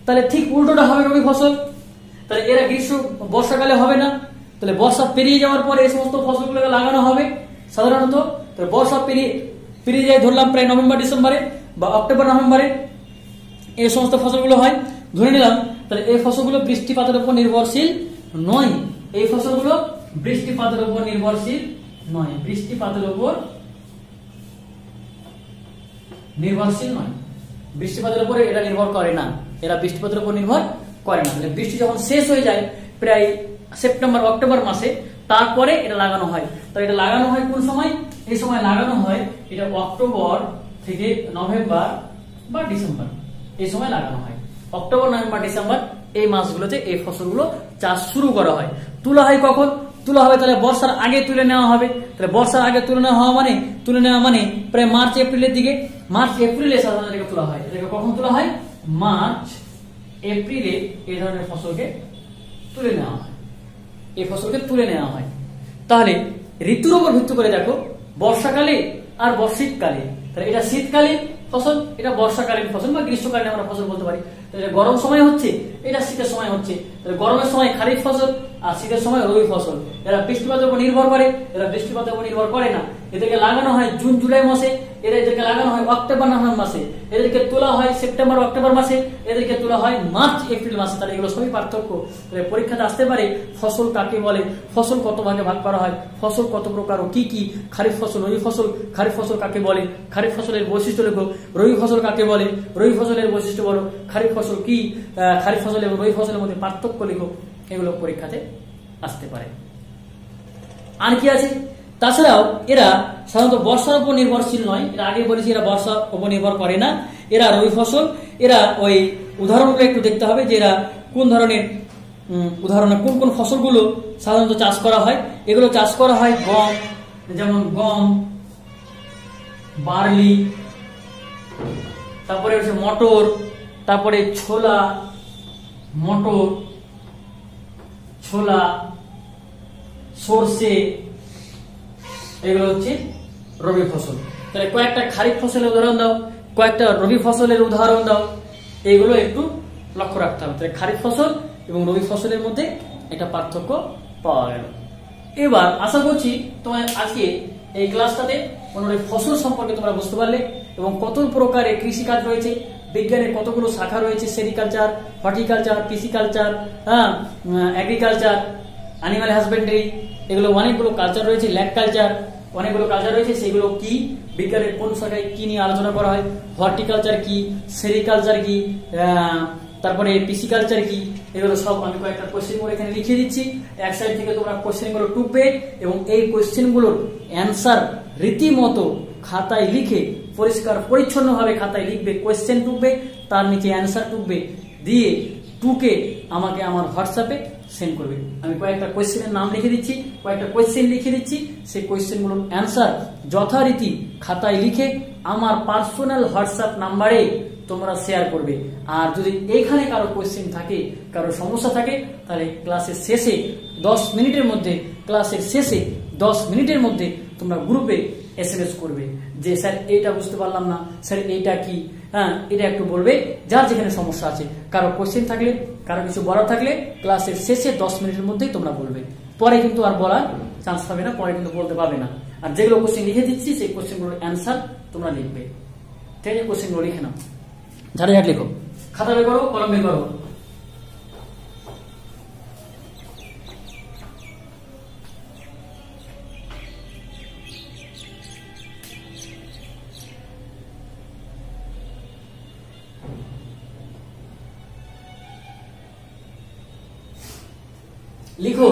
[SPEAKER 1] তাহলে ঠিক উল্টোটা হবে রবি ফসল। তাহলে এরা বর্ষাকালে হবে না। তাহলে বর্ষা পেরিয়ে যাওয়ার পরে এই সমস্ত ফসলগুলোকে লাগানো হবে সাধারণত। তাহলে বর্ষা পেরিয়ে যায়, ধরলাম প্রায় নভেম্বর ডিসেম্বরে বা অক্টোবর নভেম্বরে এই সমস্ত ফসলগুলো হয়, ধরে নিলাম। তাহলে এই ফসলগুলো বৃষ্টিপাতের উপর নির্ভরশীল নয়। এই ফসলগুলো বৃষ্টিপাতের উপর নির্ভরশীল নয়। বৃষ্টিপাতের উপর নির্ভরশীল নয়। বৃষ্টিপাতের উপরে এরা নির্ভর করে না। এরা বৃষ্টিপাতের উপর নির্ভর করে না। তাহলে বৃষ্টি যখন শেষ হয়ে যায় প্রায় সেপ্টেম্বর অক্টোবর মাসে, তারপরে এটা লাগানো হয়। তাহলে এটা লাগানো হয় কোন সময়? এই সময় লাগানো হয় এটা অক্টোবর থেকে নভেম্বর বা ডিসেম্বর, এই সময় লাগানো হয়। অক্টোবর, নভেম্বর, ডিসেম্বর এই মাসগুলোতে এই ফসলগুলো চাষ শুরু করা হয়। তোলা হয় কখন? তোলা হবে তাহলে বর্ষার আগে তুলে নেওয়া হবে। তাহলে বর্ষার আগে তুলে নেওয়া মানে প্রায় মার্চ এপ্রিলের দিকে। মার্চ এপ্রিলে সাধারণত এটাকে তোলা হয়। এটাকে কখন তোলা হয়? মার্চ এপ্রিলে এই ধরনের ফসলকে তুলে নেওয়া হয়। এই ফসলকে তুলে নেওয়া হয়। তাহলে ঋতুর উপর ভিত্তি করে দেখো, বর্ষাকালে আর শীতকালে। তাহলে এটা শীতকালীন ফসল, এটা বর্ষাকালীন ফসল বা গ্রীষ্মকালীন আমরা ফসল বলতে পারি। তাহলে গরম সময় হচ্ছে, এটা শীতের সময় হচ্ছে। তাহলে গরমের সময় খারিফ ফসল আর শীতের সময় রবি ফসল। এরা বৃষ্টিপাতের উপর নির্ভর করে, এরা বৃষ্টিপাতের উপর নির্ভর করে না। এদেরকে লাগানো হয় জুন জুলাই মাসে, এদেরকে লাগানো হয় অক্টোবর নভেম্বর মাসে, এদেরকে তোলা হয় সেপ্টেম্বর অক্টোবর মাসে, এদেরকে তোলা হয় মার্চ এপ্রিল মাসে। তাহলে এগুলো সবই পার্থক্য। তাহলে পরীক্ষাতে আসতে পারে ফসল কাকে বলে, ফসল কত ভাগে ভাগ করা হয়, ফসল কত প্রকার ও কি কি, খারিফ ফসল, রবি ফসল, খারিফ ফসল কাকে বলে, খারিফ ফসলের বৈশিষ্ট্য লেখো, রবি ফসল কাকে বলে, রবি ফসলের বৈশিষ্ট্য বলো, খারিফ ফসল কি, খারিফ ফসল এবং রবি ফসলের মধ্যে পার্থক্য লেখো। এগুলো পরীক্ষাতে আসতে পারে। আর কি আছে? তাছাড়াও এরা সাধারণত বর্ষার উপর নির্ভরশীল নয়। এরা আগে বলেছি এরা বর্ষার উপর নির্ভর করে না। এরা রবি ফসল। এরা ওই উদাহরণগুলো একটু দেখতে হবে যে এরা কোন ধরনের উদাহরণে কোন কোন ফসলগুলো সাধারণত চাষ করা হয়। এগুলো চাষ করা হয় গম, যেমন গম, বার্লি, তারপরে হচ্ছে মটর, তারপরে ছোলা, সরষে, এগুলো হচ্ছে রবি ফসল। তাহলে কয়েকটা খারিফ ফসলের উদাহরণ দাও, কয়েকটা রবি ফসলের উদাহরণ দাও। এইগুলো একটু লক্ষ্য রাখতে হবে। তাহলে খারিফ ফসল এবং রবি ফসলের মধ্যে একটা পার্থক্য পাওয়া গেল। এবার আশা করছি তোমার আজকে এই ক্লাসটাতে মোটামুটি ফসল সম্পর্কে তোমরা বুঝতে পারলে এবং কত প্রকারের কৃষিকাজ রয়েছে, বিজ্ঞানের কতগুলো শাখা রয়েছে, sericulture, horticulture, pisciculture, agriculture, animal husbandry, এগুলো অনেকগুলো কালচার রয়েছে, ল্যান্ড কালচার, অনেকগুলো কালচার রয়েছে। সেগুলো কি, বিজ্ঞানের কোন শাখায় কি নিয়ে আলোচনা করা হয়, হর্টিকালচার কি, সেরিকালচার কি, তারপরে পিসিকালচার কি, এগুলো সব আমি কয়েকটা কোশ্চেন গুলো এখানে লিখিয়ে দিচ্ছি। এক সাইড থেকে তোমরা কোশ্চেন গুলো টুকবে এবং এই কোশ্চেন গুলোর অ্যান্সার রীতিমতো খাতায় লিখে পরিষ্কার পরিচ্ছন্ন ভাবে খাতায় লিখবে। কোশ্চেন টুকবে, তার নিচে অ্যান্সার টুকবে, দিয়ে টুকে আমাকে আমার হোয়াটসঅ্যাপে সেন্ড করবে। আমি কয়েকটা কোশ্চেনের নাম লিখে দিচ্ছি, কয়েকটা কোশ্চেন লিখে দিচ্ছি। সেই কোশ্চেন গুলোর অ্যান্সার যথারীতি খাতায় লিখে আমার পার্সোনাল হোয়াটসঅ্যাপ নাম্বারে তোমরা শেয়ার করবে। আর যদি এখানে কারো কোয়েশ্চেন থাকে, কারো সমস্যা থাকে, তাহলে ক্লাসের শেষে 10 মিনিটের মধ্যে তোমরা গ্রুপে SMS করবে যে স্যার এইটা বুঝতে পারলাম না, স্যার এইটা কি, হ্যাঁ এটা একটু বলবে, যার যেখানে সমস্যা আছে। কারো কোয়েশ্চেন থাকলে, কারো কিছু বলার থাকলে ক্লাসের শেষে 10 মিনিটের মধ্যেই তোমরা বলবে। পরে কিন্তু আর বলার চান্স পাবে না, পরে কিন্তু বলতে পারবে না। আর যেগুলো কোশ্চেন লিখে দিচ্ছি সেই কোশ্চেনগুলোর অ্যান্সার তোমরা লিখবে। ঠিক আছে, কোশ্চেনগুলো লিখে নাও, ঝাড়ে লিখো, খাতা বের করো, কলম বের করো। লিখো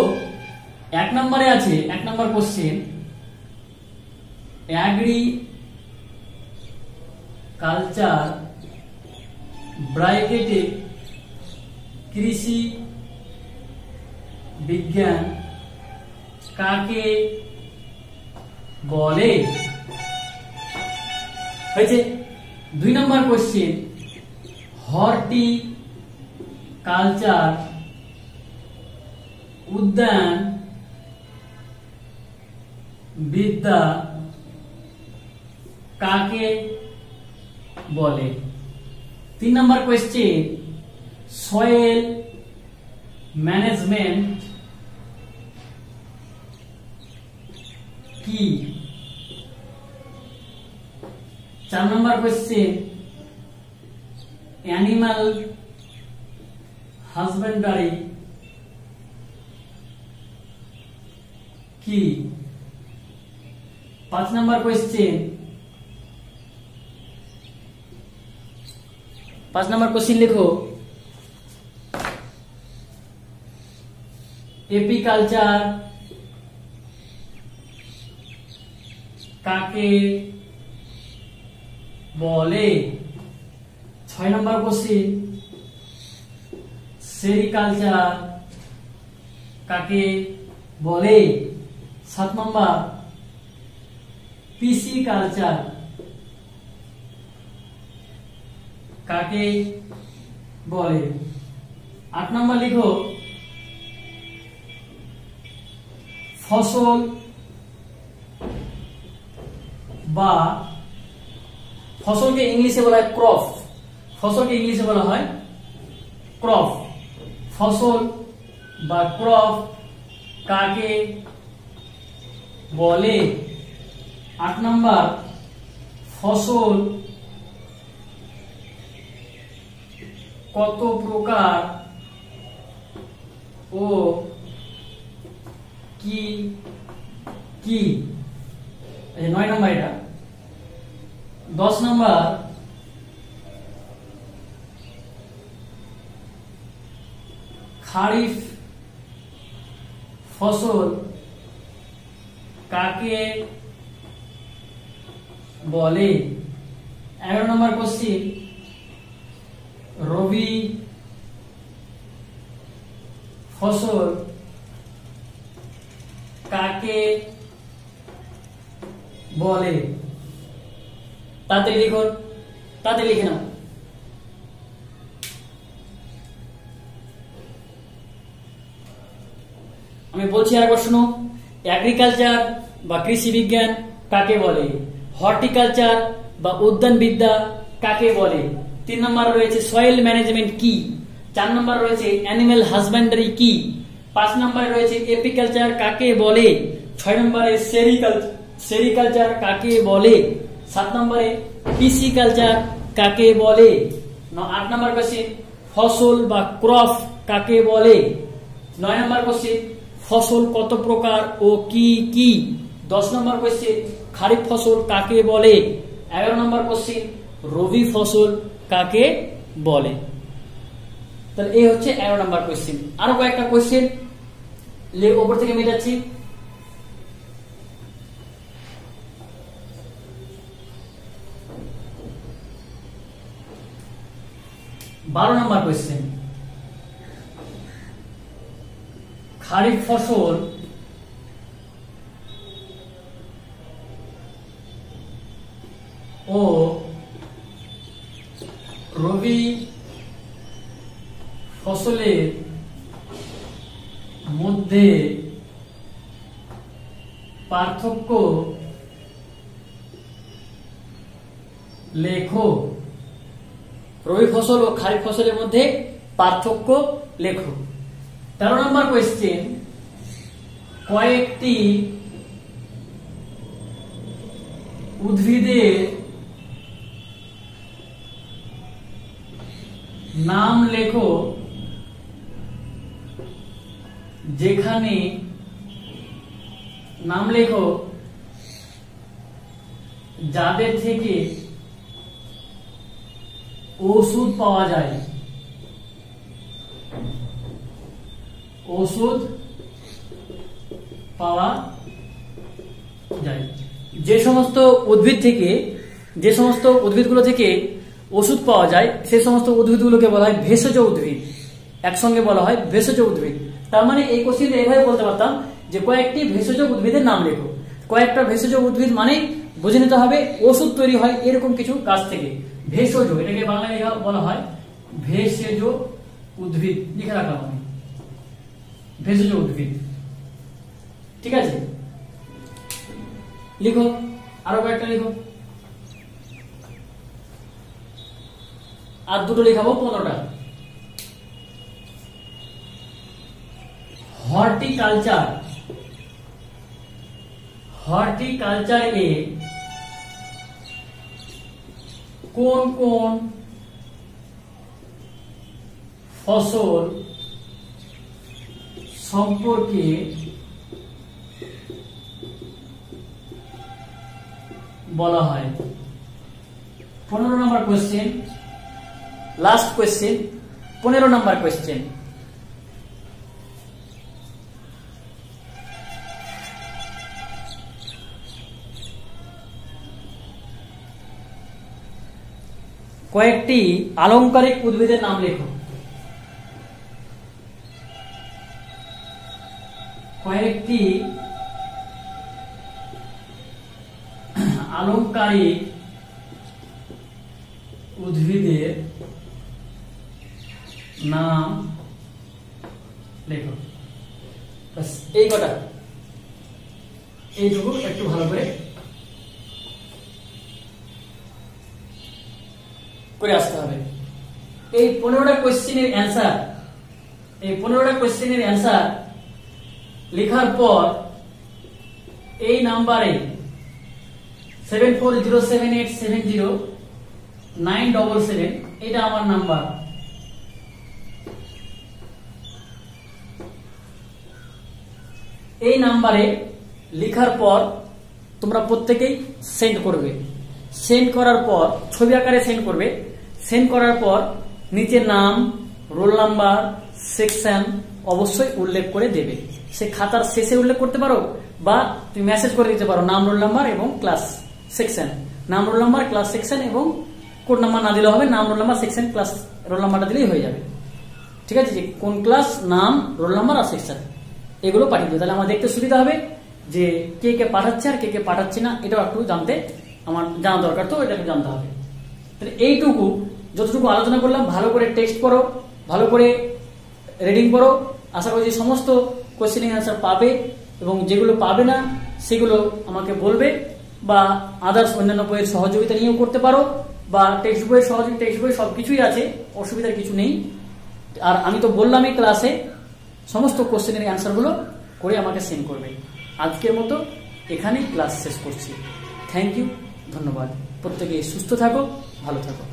[SPEAKER 1] 1 নম্বরে আছে, 1 নম্বর কোশ্চেন, এগ্রিকালচার ব্র্যাকেটে কৃষি বিজ্ঞান কাকে বলে? হয়েছে। 2 নম্বর কোশ্চেন, হর্টিকালচার উদ্যান বিদ্যা কাকে বলে? 3 নম্বর কোয়েশ্চেন, সয়েল ম্যানেজমেন্ট কি? 4 নম্বর কোয়েশ্চেন, অ্যানিমাল হাজবেন্ডারি কি? 5 নম্বর কোয়েশ্চেন, 5 নম্বর কোশ্চেন লিখো, এপিকালচার কাকে বলে? 6 নম্বর কোশ্চেন, সেরিকালচার কাকে বলে? 7 নম্বর, পিসিকালচার কাকে বলে? 8 নম্বর লিখো, ফসল বা, ফসলকে ইংলিশে বলা হয় ক্রপ, ফসলকে ইংলিশে বলা হয় ক্রপ, ফসল বা ক্রপ কাকে বলে? 8 নম্বর, ফসল কত প্রকার ও কি কি? 9 নম্বর এটা। 10 নম্বর, খারিফ ফসল কাকে বলে? 11 নম্বর কোশ্চেন, রবি ফসল কাকে বলে? তাড়াতাড়ি লিখো, তাড়াতাড়ি লিখে নাও। আমি বলছি আরেকবার শুনো, এগ্রিকালচার বা কৃষি বিজ্ঞান কাকে বলে? হর্টিকালচার বা উদ্যান বিদ্যা কাকে বলে? 3 নম্বর রয়েছে সয়েল ম্যানেজমেন্ট কি? 4 নম্বর রয়েছে অ্যানিমাল হাজবেন্ডারি কি? 5 নম্বরে রয়েছে এপিকালচার কাকে বলে? 6 নম্বরে সেরিকালচার কাকে বলে? 7 নম্বরে পিসিকালচার কাকে বলে? 8 নম্বর কোশ্চেন, ফসল বা ক্রপ কাকে বলে? 9 নম্বর কোশ্চেন, ফসল কত প্রকার ও কি কি? 10 নম্বর কোশ্চেন, খারিফ ফসল কাকে বলে? 11 নম্বর কোশ্চেন, রবি ফসল কাকে বলে? তাহলে এই হচ্ছে 11 নম্বর কোশ্চেন। আরো কয়েকটা কোশ্চেন ওপর থেকে মেটাচ্ছি। 12 নম্বর কোশ্চেন, খারিফ ফসল ও রবি ফসলের মধ্যে পার্থক্য লেখো। রবি ফসল ও খারিফ ফসলের মধ্যে পার্থক্য লেখো। 13 নম্বর কোয়েশ্চেন, কয়েকটি উদ্ভিদের নাম লেখো যেখানে যাদের থেকে ওষুধ পাওয়া যায়। যে সমস্ত উদ্ভিদগুলো থেকে ওষুধ পাওয়া যায় সেই সমস্ত উদ্ভিদগুলোকে বলা হয় ভেষজ উদ্ভিদ। একসঙ্গে বলা হয় ভেষজ উদ্ভিদ। তার মানে এই কোশ্চেন এইভাবে বলতে পারতাম যে কয়েকটি ভেষজ উদ্ভিদের নাম লেখো। কয়েকটা ভেষজ উদ্ভিদ মানে বুঝে নিতে হবে ওষুধ তৈরি হয় এরকম কিছু গাছ থেকে। ভেষজ, এটাকে বাংলায় বলা হয় ভেষজ উদ্ভিদ। লিখে রাখলাম আমি, ভেষজ উদ্ভিদ। ঠিক আছে, লিখো, আরো কয়েকটা লিখো। আর দুটো লিখাবো, 15টা। হর্টিকালচারে কোন কোন ফসল সম্পর্কে বলা হয়? 15 নম্বর কোয়েশ্চেন, লাস্ট কোয়েশ্চেন, 15 নম্বর কোয়েশ্চেন। কয়েকটি আলংকারিক উদ্ভিদের নাম লেখো। কয়েকটি আলংকারিক উদ্ভিদের নাম লেখো। বাস এই কটা, এইটুকু একটু ভালো করে আসতে হবে। এই 15টা কোয়েশ্চেনের অ্যান্সার লেখার পর এই নাম্বারে 7407870977, এটা আমার নাম্বার। এই নাম্বারে লেখার পর তোমরা প্রত্যেকেই সেন্ড করবে। সেন্ড করার পর ছবি আকারে সেন্ড করবে। সেন্ড করার পর নিচে নাম, রোল নাম্বার, সেকশন অবশ্যই উল্লেখ করে দেবে। সে খাতার শেষে উল্লেখ করতে পারো বা তুমি মেসেজ করে দিতে পারো নাম, রোল নাম্বার এবং ক্লাস সেকশন। নাম, রোল নাম্বার, ক্লাস, সেকশন এবং কোড নাম্বার না দিলেও হবে, নাম, roll number, section, class, roll নাম্বারটা দিলেই হয়ে যাবে। ঠিক আছে, যে কোন ক্লাস, নাম, রোল নাম্বার আর সেকশন এগুলো পাঠিয়ে দেবে। তাহলে আমার দেখতে সুবিধা হবে যে কে কে পাঠাচ্ছে আর কে কে পাঠাচ্ছে না, এটাও একটু আমার জানা দরকার, তো এটা জানতে হবে। তাহলে এইটুকু যতটুকু আলোচনা করলাম ভালো করে টেক্সট পড়ো, ভালো করে রিডিং পড়ো। আশা করি যে সমস্ত কোয়েশ্চেনের অ্যান্সার পাবে এবং যেগুলো পাবে না সেগুলো আমাকে বলবে, বা আদার্স অন্যান্য বইয়ের সহযোগিতা নিয়েও করতে পারো, বা টেক্সট বইয়ের সহযোগিতা, টেক্সট বই সবকিছুই আছে, অসুবিধার কিছু নেই। আর আমি তো বললামই ক্লাসে সমস্ত কোয়েশ্চেনের অ্যান্সারগুলো করে আমাকে সেন্ড করবে। আজকের মতো এখানেই ক্লাস শেষ করছি। থ্যাংক ইউ, ধন্যবাদ। প্রত্যেকে সুস্থ থাকো, ভালো থাকো।